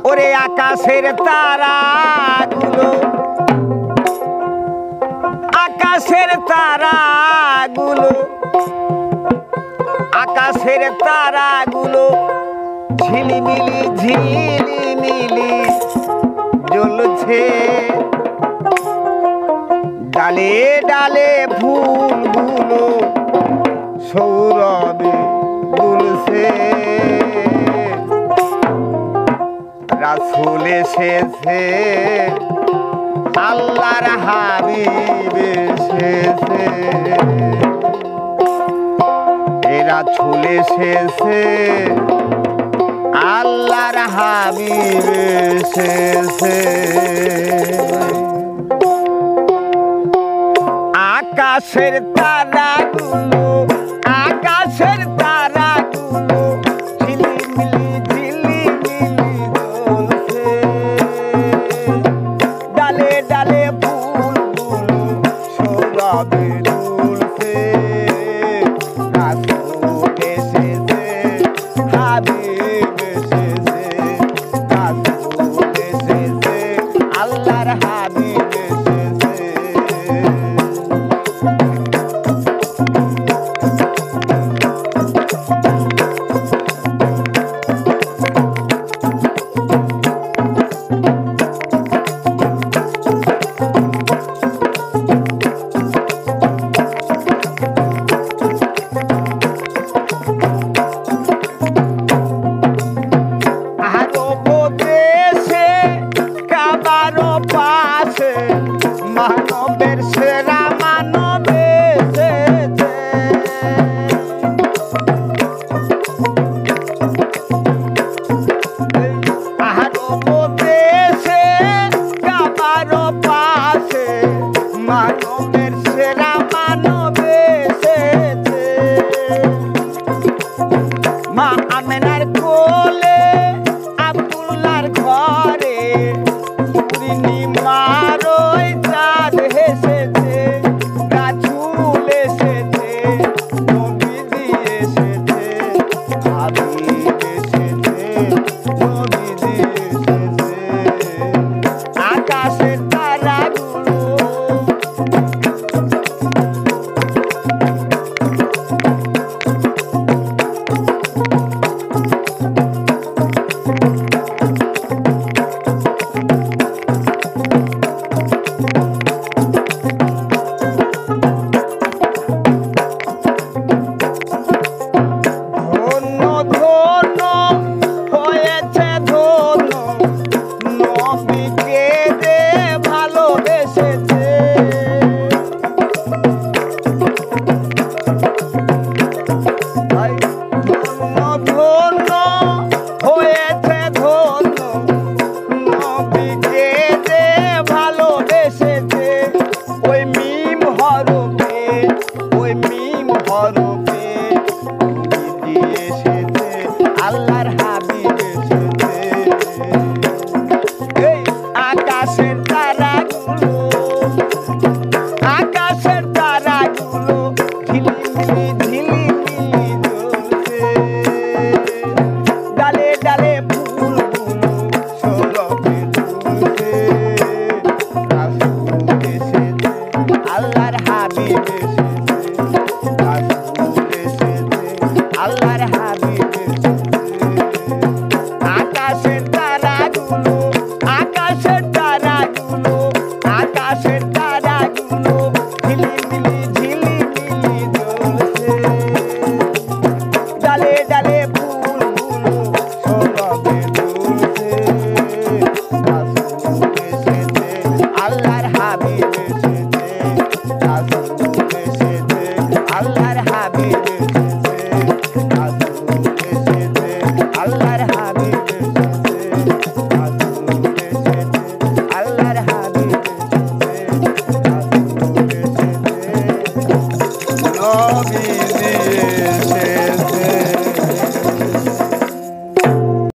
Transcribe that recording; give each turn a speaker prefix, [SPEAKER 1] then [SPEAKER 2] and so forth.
[SPEAKER 1] ওরে আকাশের তারাগুলো, আকাশের তারাগুলো, আকাশের তারাগুলো ঝিলিমিলি ঝিলিমিলি জ্বলছে। ডালে ডালে ফুলগুলো সৌরভে দুলছে। রাসূল এসেছে, আল্লাহর হাবিব এসেছে। রাসূল এসেছে, আল্লাহর হাবিব এসেছে। আকাশের তারাগুলো, আকাশের তারাগুলো ঝিলিমিলি ঝিলিমিলি জ্বলছে। ডালে ডালে ফুলগুলো সৌরভে দুলছে। রাসূল এসেছে, হাবিব এসেছে। রাসূল এসেছে, আল্লাহর হাবিব এসেছে। মানবের সেরা মানব এসেছে। আরব দেশে কাবারও পাশে মানবের সেরা মানব এসেছে। মা আমেনার কোলে আব্দুল্লাহর ঘরে পূর্ণিমার চাঁদ এসেছে। রাসূল এসেছে, নবীজি এসেছে, হাবিব এসেছে।